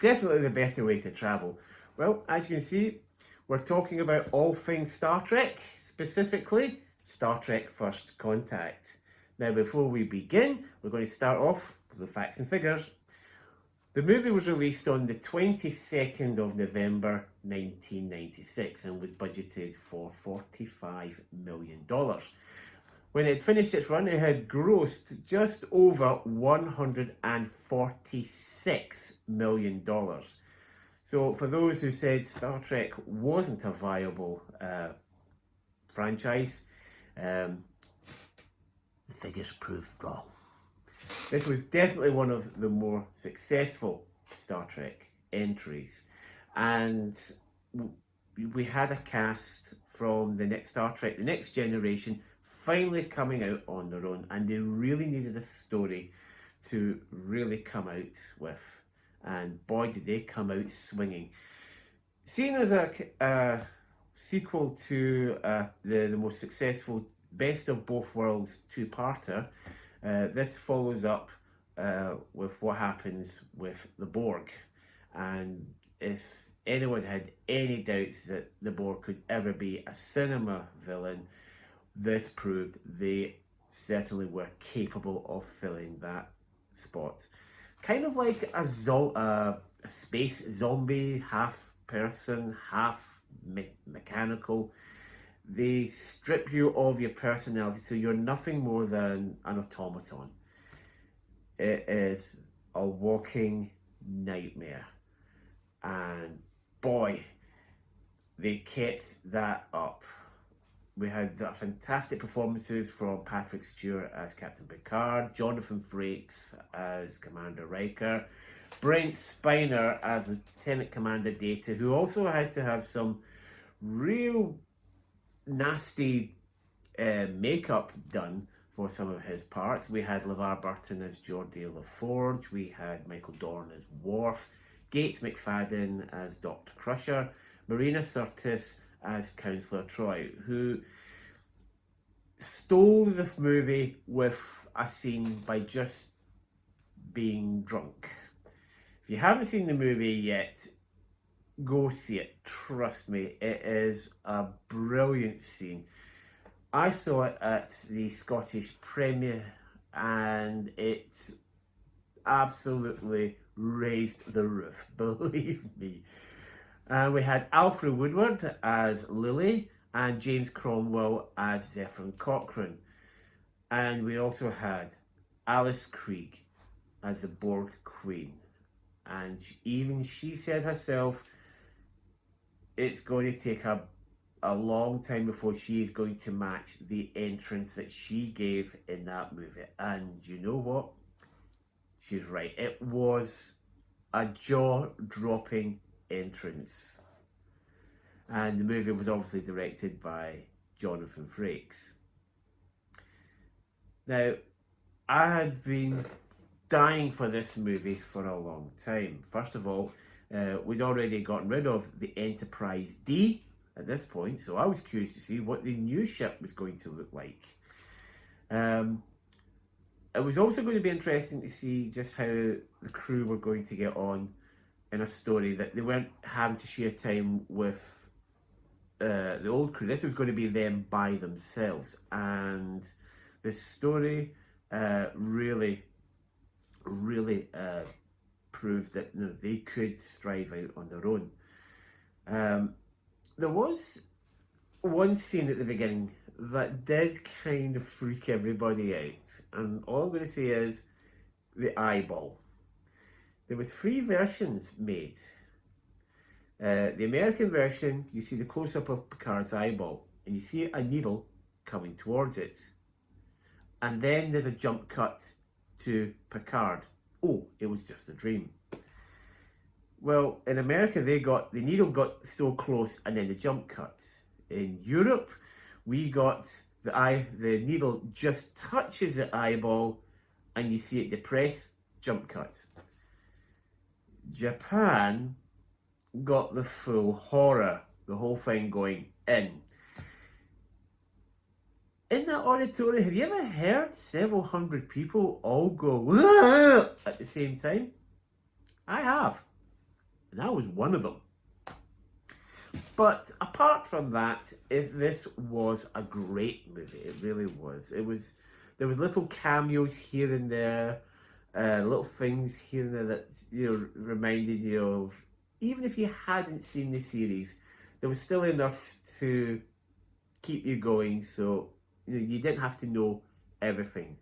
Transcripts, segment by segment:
definitely the better way to travel. Well, as you can see, we're talking about all things Star Trek, specifically Star Trek First Contact. Now, before we begin, we're going to start off with the facts and figures. The movie was released on the 22nd of November 1996 and was budgeted for $45 million. When it finished its run, it had grossed just over $146 million. So for those who said Star Trek wasn't a viable franchise, the figures proved wrong. This was definitely one of the more successful Star Trek entries. And we had a cast from the next Star Trek, The Next Generation, finally coming out on their own. And they really needed a story to really come out with. And boy, did they come out swinging. Seen as a sequel to the most successful Best of Both Worlds two-parter, this follows up with what happens with the Borg. And if anyone had any doubts that the Borg could ever be a cinema villain, this proved they certainly were capable of filling that spot. Kind of like a space zombie, half person, half mechanical. They strip you of your personality, so you're nothing more than an automaton. It is a walking nightmare. And boy, they kept that up. We had fantastic performances from Patrick Stewart as Captain Picard, Jonathan Frakes as Commander Riker, Brent Spiner as Lieutenant Commander Data, who also had to have some real nasty makeup done for some of his parts. We had LeVar Burton as Geordi LaForge, we had Michael Dorn as Worf, Gates McFadden as Dr. Crusher, Marina Sirtis as Counselor Troy, who stole the movie with a scene by just being drunk. If you haven't seen the movie yet, go see it. Trust me, it is a brilliant scene. I saw it at the Scottish premiere and it absolutely raised the roof, believe me. We had Alfred Woodward as Lily and James Cromwell as Zephyrin Cochrane. And we also had Alice Krieg as the Borg Queen. And even she said herself, it's going to take a long time before she is going to match the entrance that she gave in that movie. And you know what? She's right. It was a jaw-dropping entrance. And the movie was obviously directed by Jonathan Frakes. Now, I had been dying for this movie for a long time. First of all, we'd already gotten rid of the Enterprise D at this point, so I was curious to see what the new ship was going to look like. It was also going to be interesting to see just how the crew were going to get on in a story that they weren't having to share time with the old crew. This was going to be them by themselves, and this story really proved that they could strive out on their own. There was one scene at the beginning that did kind of freak everybody out, and all I'm going to say is the eyeball. There were 3 versions made. The American version, you see the close-up of Picard's eyeball, and you see a needle coming towards it. And then there's a jump cut to Picard. Oh, it was just a dream. Well, in America, the needle got so close, and then the jump cut. In Europe, we got the needle just touches the eyeball, and you see it depress, jump cut. Japan got the full horror, the whole thing going in. In that auditorium, have you ever heard several hundred people all go "Wah!" at the same time? I have. and I was one of them. But apart from that, this was a great movie. It really was. There was little cameos here and there, little things here and there that reminded you of. Even if you hadn't seen the series, there was still enough to keep you going. So you didn't have to know everything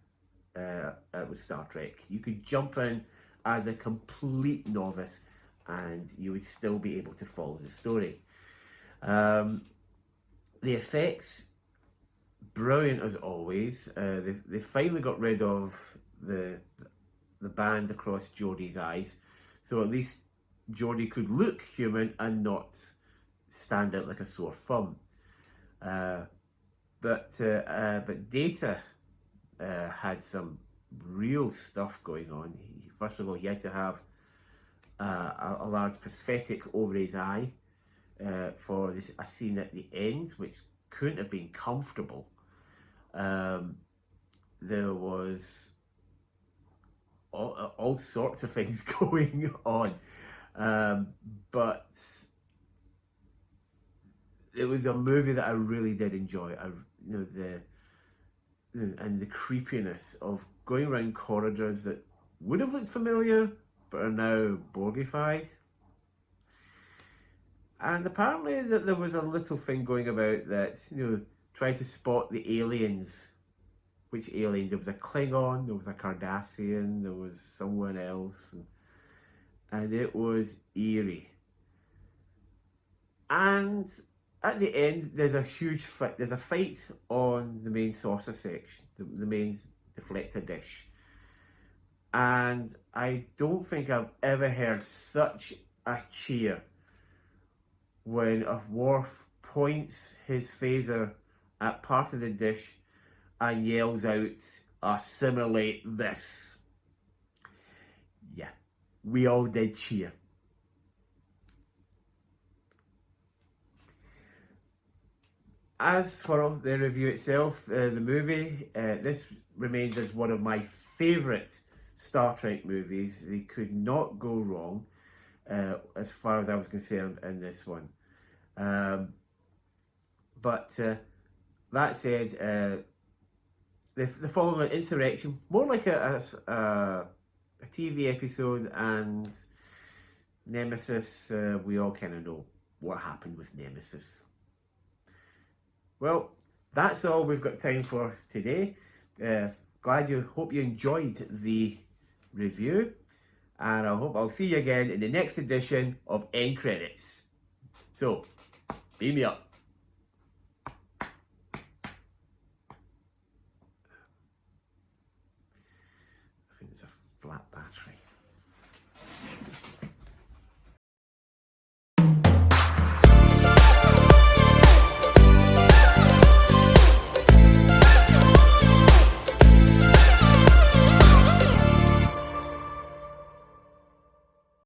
with Star Trek. You could jump in as a complete novice, and you would still be able to follow the story. The effects, brilliant as always. They finally got rid of the band across Geordie's eyes, so at least Geordie could look human and not stand out like a sore thumb. But Data had some real stuff going on. First of all, he had to have a large prosthetic over his eye for a scene at the end, which couldn't have been comfortable. There was all sorts of things going on, but it was a movie that I really did enjoy. The creepiness of going around corridors that would have looked familiar but are now Borgified. And apparently that there was a little thing going about that, trying to spot the aliens. Which aliens? There was a Klingon, there was a Cardassian, there was someone else. And it was eerie. And at the end, there's a huge fight. There's a fight on the main saucer section, the main deflector dish. And I don't think I've ever heard such a cheer when a Worf points his phaser at part of the dish and yells out, "Assimilate this." Yeah, we all did cheer. As for the review itself, the movie, this remains as one of my favourite Star Trek movies. They could not go wrong, as far as I was concerned, in this one. But that said, the following Insurrection, more like a TV episode, and Nemesis, we all kind of know what happened with Nemesis. Well, that's all we've got time for today. Hope you enjoyed the review, and I hope I'll see you again in the next edition of End Credits. So, beam me up. I think there's a flat battery.